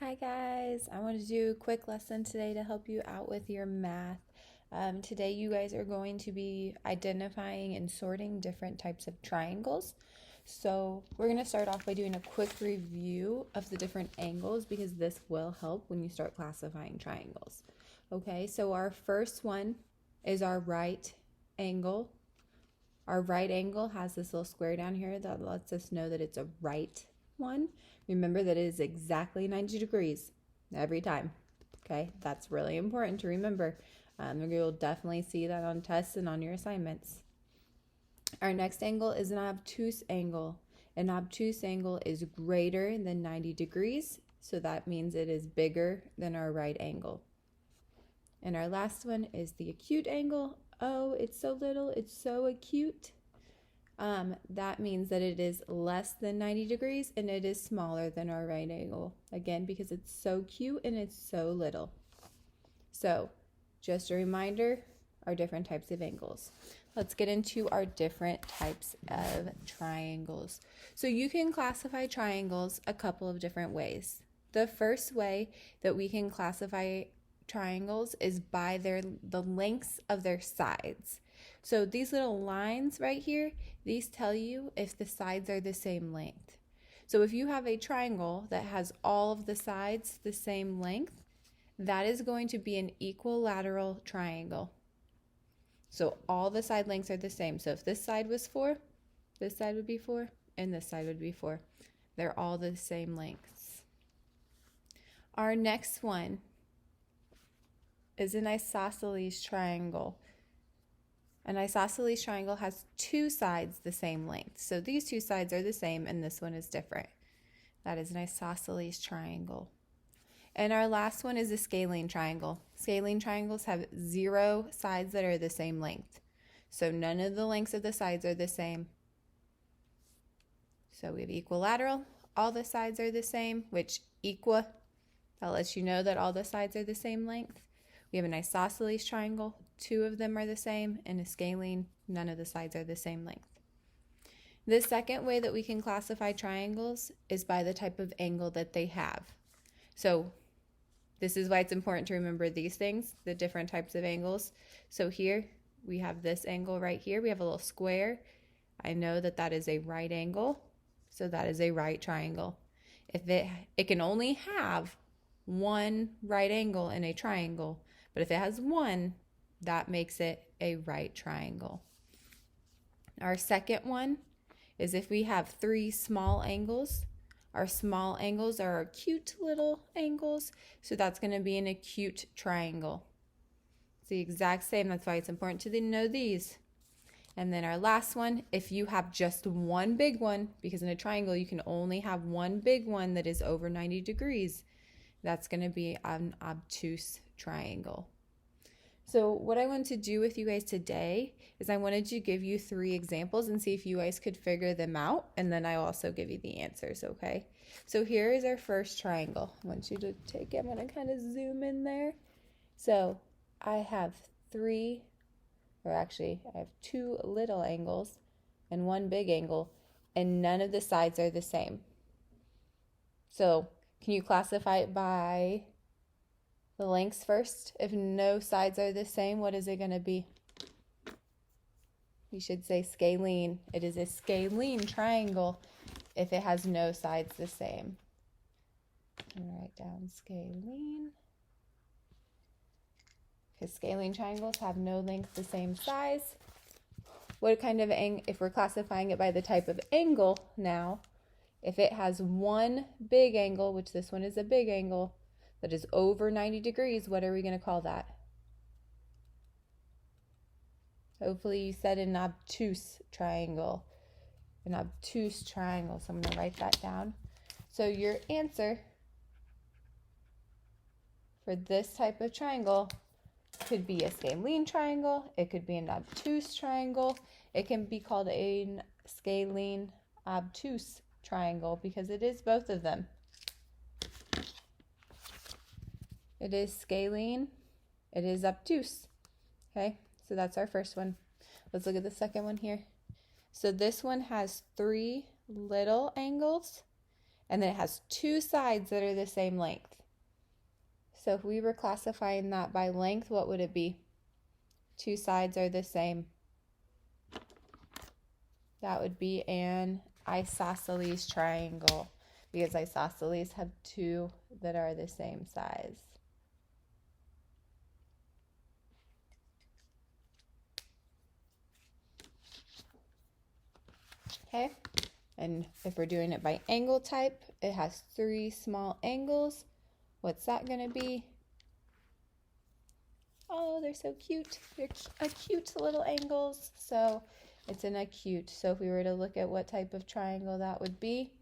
Hi guys, I want to do a quick lesson today to help you out with your math. Today you guys are going to be identifying and sorting different types of triangles. So we're going to start off by doing a quick review of the different angles because this will help when you start classifying triangles. Okay, so our first one is our right angle. Our right angle has this little square down here that lets us know that it's a right one. Remember that it is exactly 90 degrees every time. Okay, that's really important to remember. You'll definitely see that on tests and on your assignments. Our next angle is an obtuse angle. An obtuse angle is greater than 90 degrees, so that means it is bigger than our right angle. And our last one is the acute angle. Oh, it's so little, it's so acute. That means that it is less than 90 degrees and it is smaller than our right angle. Again, because it's so cute and it's so little. So, just a reminder, our different types of angles. Let's get into our different types of triangles. So you can classify triangles a couple of different ways. The first way that we can classify triangles is by the lengths of their sides. So these little lines right here, these tell you if the sides are the same length. So if you have a triangle that has all of the sides the same length, that is going to be an equilateral triangle. So all the side lengths are the same. So if this side was 4, this side would be 4, and this side would be 4. They're all the same lengths. Our next one is an isosceles triangle. An isosceles triangle has two sides the same length. So these two sides are the same and this one is different. That is an isosceles triangle. And our last one is a scalene triangle. Scalene triangles have 0 sides that are the same length. So none of the lengths of the sides are the same. So we have equilateral, all the sides are the same, which that lets you know that all the sides are the same length. We have an isosceles triangle, 2 of them are the same, and a scalene, none of the sides are the same length. The second way that we can classify triangles is by the type of angle that they have. So this is why it's important to remember these things, the different types of angles. So here we have this angle right here. We have a little square. I know that that is a right angle, so that is a right triangle. If it can only have one right angle in a triangle, but if it has one, that makes it a right triangle. Our second one is if we have 3 small angles. Our small angles are our cute little angles, so that's going to be an acute triangle. It's the exact same, that's why it's important to know these. And then our last one, if you have just one big one, because in a triangle you can only have one big one that is over 90 degrees, that's going to be an obtuse triangle. So what I wanted to do with you guys today is I wanted to give you 3 examples and see if you guys could figure them out, and then I'll also give you the answers, okay? So here is our first triangle. I want you to take it, I'm going to kind of zoom in there. So I have 2 little angles and 1 big angle, and none of the sides are the same. So can you classify it by the lengths first? If no sides are the same, what is it going to be? You should say scalene. It is a scalene triangle if it has no sides the same. I'm going to write down scalene. Because scalene triangles have no length the same size. What kind of angle, if we're classifying it by the type of angle now, if it has one big angle, which this one is a big angle, that is over 90 degrees, what are we going to call that? Hopefully you said an obtuse triangle. An obtuse triangle, so I'm going to write that down. So your answer for this type of triangle could be a scalene triangle, it could be an obtuse triangle, it can be called a scalene obtuse triangle because it is both of them. It is scalene, it is obtuse. Okay, so that's our first one. Let's look at the second one here. So this one has 3 little angles and then it has two sides that are the same length. So if we were classifying that by length, what would it be? Two sides are the same. That would be an isosceles triangle, because isosceles have two that are the same size. Okay, and if we're doing it by angle type, it has three small angles. What's that going to be? Oh, they're so cute. They're acute little angles. So it's an acute. So if we were to look at what type of triangle that would be,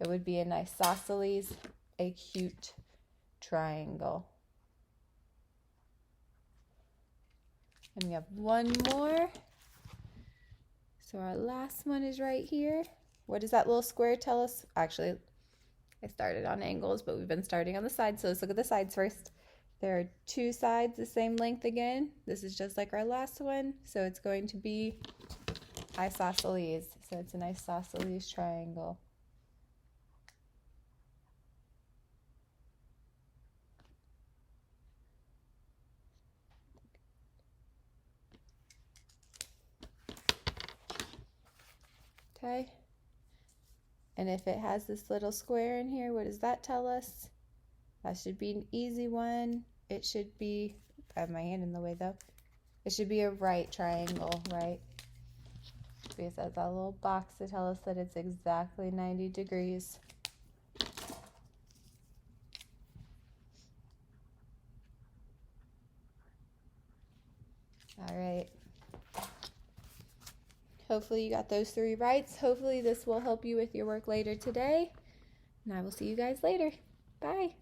it would be an isosceles acute triangle. And we have one more. So our last one is right here. What does that little square tell us? Actually, I started on angles, but we've been starting on the sides. So let's look at the sides first. There are two sides the same length again. This is just like our last one. So it's going to be isosceles. So it's an isosceles triangle. Okay. And if it has this little square in here, what does that tell us? That should be an easy one. It should be, I have my hand in the way though. It should be a right triangle, right? Because that's that little box to tell us that it's exactly 90 degrees. All right. Hopefully you got those three rights. Hopefully this will help you with your work later today. And I will see you guys later. Bye.